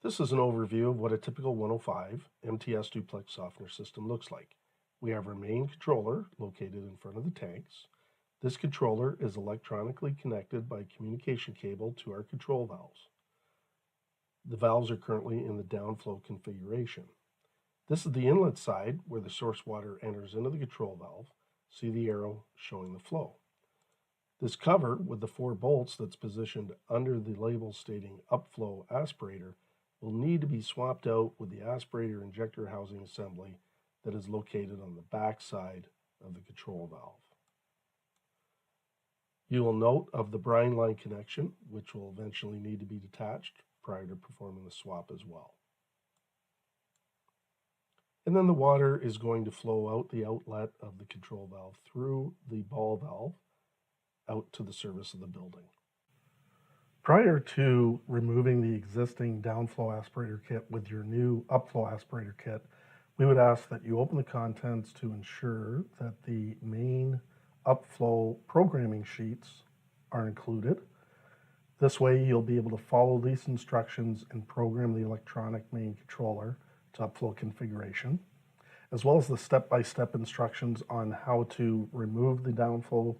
This is an overview of what a typical 105 MTS duplex softener system looks like. We have our main controller located in front of the tanks. This controller is electronically connected by communication cable to our control valves. The valves are currently in the downflow configuration. This is the inlet side where the source water enters into the control valve. See the arrow showing the flow. This cover with the 4 bolts that's positioned under the label stating upflow aspirator will need to be swapped out with the aspirator injector housing assembly that is located on the back side of the control valve. You will note of the brine line connection, which will eventually need to be detached prior to performing the swap as well. And then the water is going to flow out the outlet of the control valve through the ball valve out to the surface of the building. Prior to removing the existing downflow aspirator kit with your new upflow aspirator kit, we would ask that you open the contents to ensure that the main upflow programming sheets are included. This way you'll be able to follow these instructions and program the electronic main controller to upflow configuration, as well as the step-by-step instructions on how to remove the downflow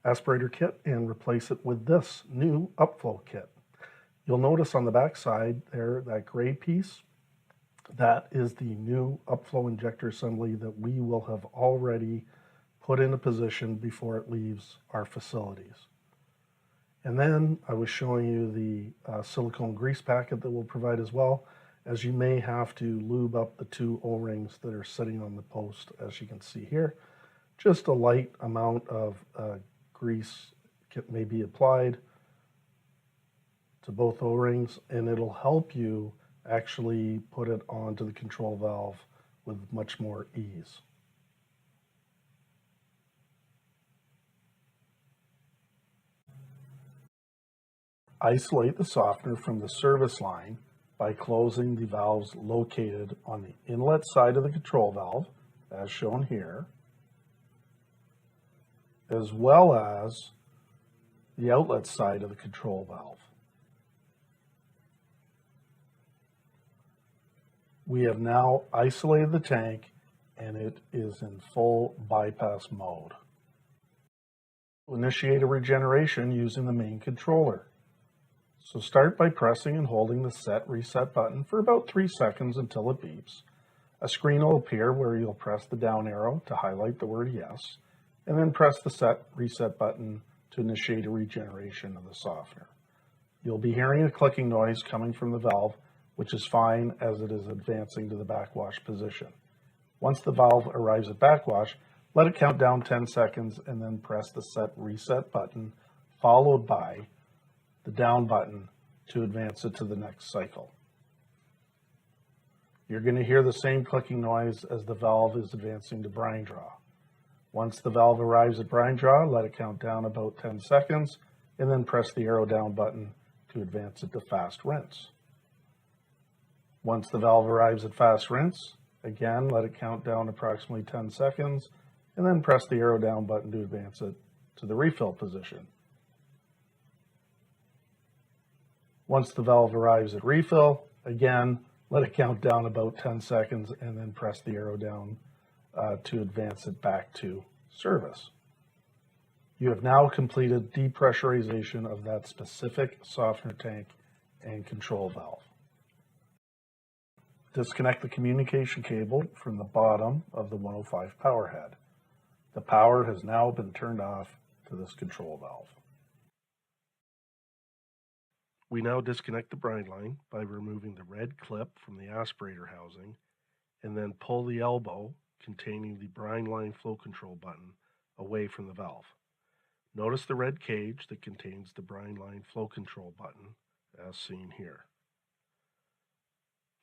aspirator kit and replace it with this new upflow kit. You'll notice on the back side there, that gray piece, that is the new upflow injector assembly that we will have already put into position before it leaves our facilities. And then I was showing you the silicone grease packet that we'll provide as well, as you may have to lube up the 2 O-rings that are sitting on the post, as you can see here. Just a light amount of grease may be applied to both O-rings, and it'll help you actually put it onto the control valve with much more ease. Isolate the softener from the service line by closing the valves located on the inlet side of the control valve, as shown here, as well as the outlet side of the control valve. We have now isolated the tank and it is in full bypass mode. Initiate a regeneration using the main controller. So start by pressing and holding the set reset button for about 3 seconds until it beeps. A screen will appear where you'll press the down arrow to highlight the word yes, and then press the set reset button to initiate a regeneration of the softener. You'll be hearing a clicking noise coming from the valve, which is fine as it is advancing to the backwash position. Once the valve arrives at backwash, let it count down 10 seconds and then press the set reset button, followed by the down button to advance it to the next cycle. You're going to hear the same clicking noise as the valve is advancing to brine draw. Once the valve arrives at brine draw, let it count down about 10 seconds and then press the arrow down button to advance it to fast rinse. Once the valve arrives at fast rinse, again, let it count down approximately 10 seconds and then press the arrow down button to advance it to the refill position. Once the valve arrives at refill, again, let it count down about 10 seconds and then press the arrow down to advance it back to service. You have now completed depressurization of that specific softener tank and control valve. Disconnect the communication cable from the bottom of the 105 power head. The power has now been turned off to this control valve. We now disconnect the brine line by removing the red clip from the aspirator housing and then pull the elbow containing the brine line flow control button away from the valve. Notice the red cage that contains the brine line flow control button as seen here.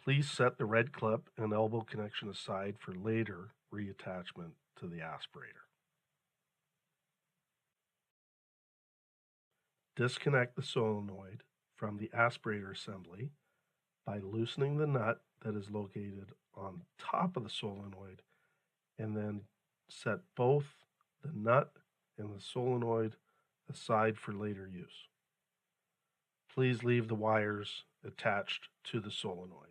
Please set the red clip and elbow connection aside for later reattachment to the aspirator. Disconnect the solenoid from the aspirator assembly by loosening the nut that is located on top of the solenoid and then set both the nut and the solenoid aside for later use. Please leave the wires attached to the solenoid.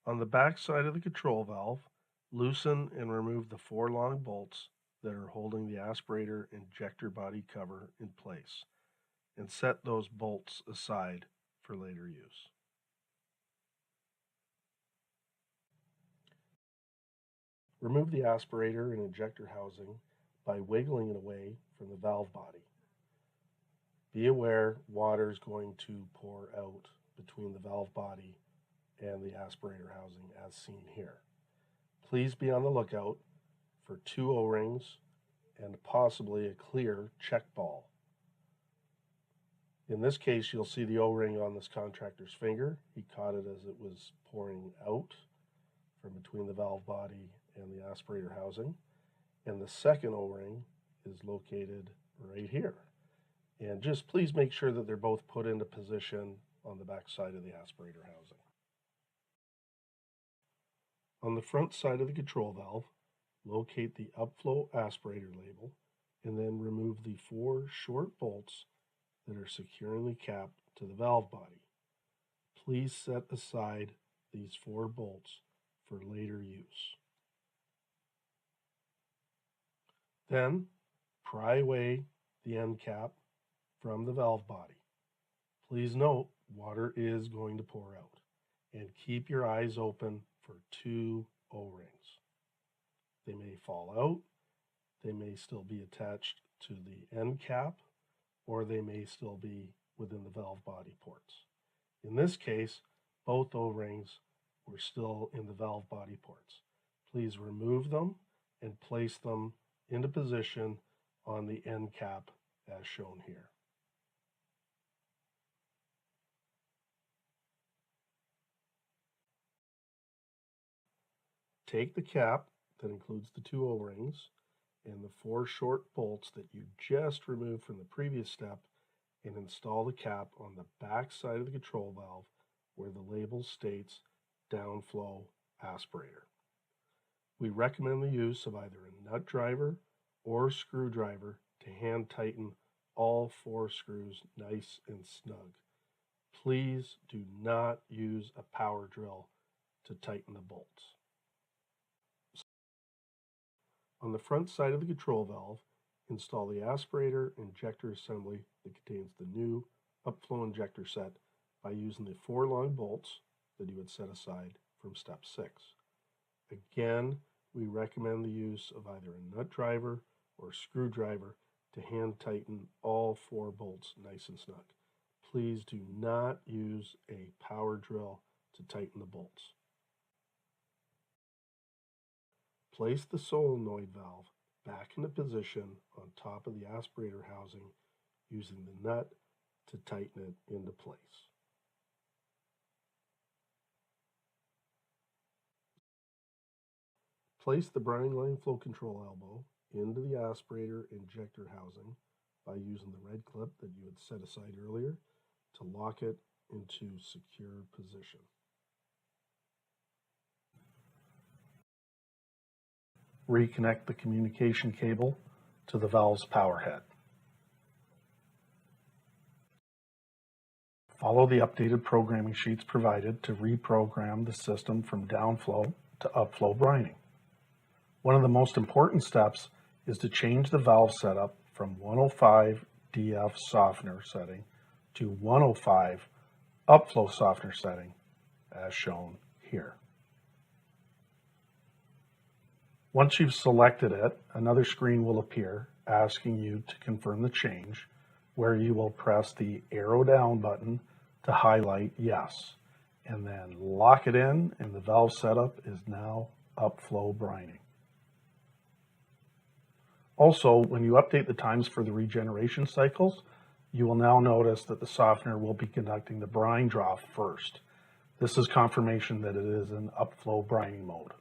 On the back side of the control valve, loosen and remove the 4 long bolts that are holding the aspirator injector body cover in place, and set those bolts aside for later use. Remove the aspirator and injector housing by wiggling it away from the valve body. Be aware water is going to pour out between the valve body and the aspirator housing as seen here. Please be on the lookout for 2 O-rings and possibly a clear check ball. In this case, you'll see the O-ring on this contractor's finger. He caught it as it was pouring out from between the valve body and the aspirator housing. And the second O-ring is located right here. And just please make sure that they're both put into position on the back side of the aspirator housing. On the front side of the control valve, locate the upflow aspirator label and then remove the 4 short bolts that are securely capped to the valve body. Please set aside these 4 bolts for later use. Then pry away the end cap from the valve body. Please note, water is going to pour out, and keep your eyes open for 2 O-rings. They may fall out, they may still be attached to the end cap, or they may still be within the valve body ports. In this case, both O-rings were still in the valve body ports. Please remove them and place them into position on the end cap as shown here. Take the cap that includes the 2 O-rings and the 4 short bolts that you just removed from the previous step and install the cap on the back side of the control valve where the label states downflow aspirator. We recommend the use of either a nut driver or screwdriver to hand tighten all 4 screws nice and snug. Please do not use a power drill to tighten the bolts. On the front side of the control valve, install the aspirator injector assembly that contains the new upflow injector set by using the 4 long bolts that you had set aside from step 6. Again, we recommend the use of either a nut driver or screwdriver to hand tighten all 4 bolts nice and snug. Please do not use a power drill to tighten the bolts. Place the solenoid valve back into position on top of the aspirator housing using the nut to tighten it into place. Place the brining line flow control elbow into the aspirator injector housing by using the red clip that you had set aside earlier to lock it into secure position. Reconnect the communication cable to the valve's power head. Follow the updated programming sheets provided to reprogram the system from downflow to upflow brining. One of the most important steps is to change the valve setup from 105 DF softener setting to 105 upflow softener setting as shown here. Once you've selected it, another screen will appear asking you to confirm the change, where you will press the arrow down button to highlight yes, and then lock it in, and the valve setup is now upflow brining. Also, when you update the times for the regeneration cycles, you will now notice that the softener will be conducting the brine draw first. This is confirmation that it is in upflow brining mode.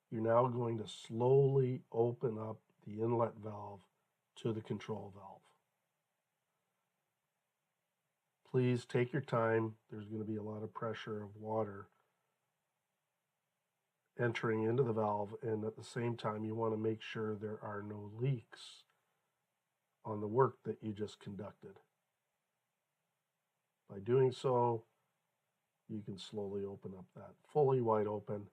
You're now going to slowly open up the inlet valve to the control valve. Please take your time. There's going to be a lot of pressure of water entering into the valve, and at the same time you want to make sure there are no leaks on the work that you just conducted. By doing so, you can slowly open up that fully wide open,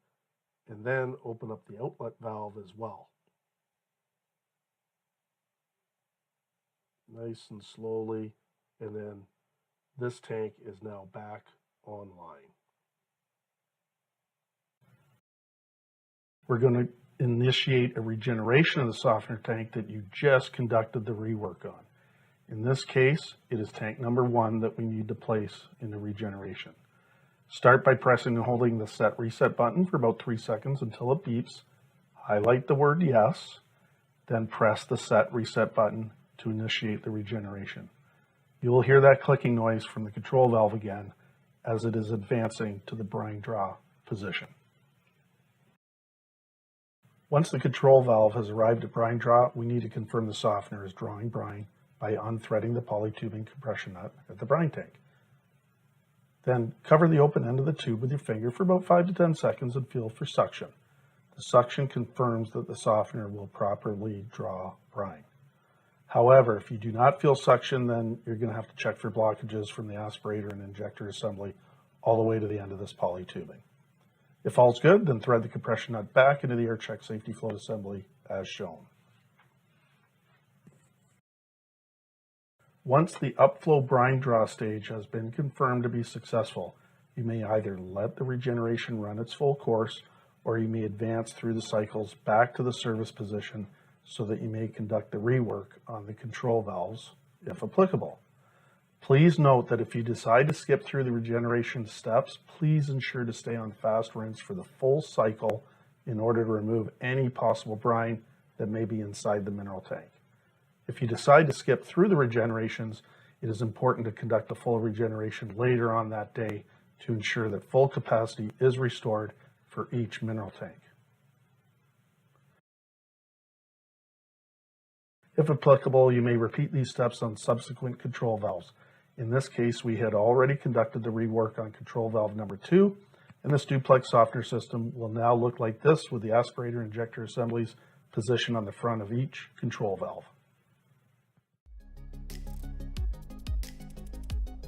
and then open up the outlet valve as well. Nice and slowly, and then this tank is now back online. We're going to initiate a regeneration of the softener tank that you just conducted the rework on. In this case, it is tank number 1 that we need to place in the regeneration. Start by pressing and holding the set reset button for about 3 seconds until it beeps. Highlight the word yes, then press the set reset button to initiate the regeneration. You will hear that clicking noise from the control valve again as it is advancing to the brine draw position. Once the control valve has arrived at brine draw, we need to confirm the softener is drawing brine by unthreading the polytubing compression nut at the brine tank. Then cover the open end of the tube with your finger for about 5 to 10 seconds and feel for suction. The suction confirms that the softener will properly draw brine. However, if you do not feel suction, then you're going to have to check for blockages from the aspirator and injector assembly all the way to the end of this polytubing. If all's good, then thread the compression nut back into the air check safety float assembly as shown. Once the upflow brine draw stage has been confirmed to be successful, you may either let the regeneration run its full course, or you may advance through the cycles back to the service position so that you may conduct the rework on the control valves, if applicable. Please note that if you decide to skip through the regeneration steps, please ensure to stay on fast rinse for the full cycle in order to remove any possible brine that may be inside the mineral tank. If you decide to skip through the regenerations, it is important to conduct a full regeneration later on that day to ensure that full capacity is restored for each mineral tank. If applicable, you may repeat these steps on subsequent control valves. In this case, we had already conducted the rework on control valve number 2, and this duplex softener system will now look like this with the aspirator injector assemblies positioned on the front of each control valve.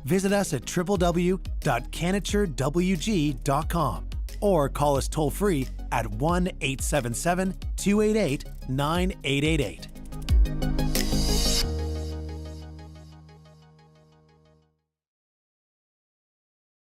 Visit us at www.caniturewg.com or call us toll-free at 1-877-288-9888.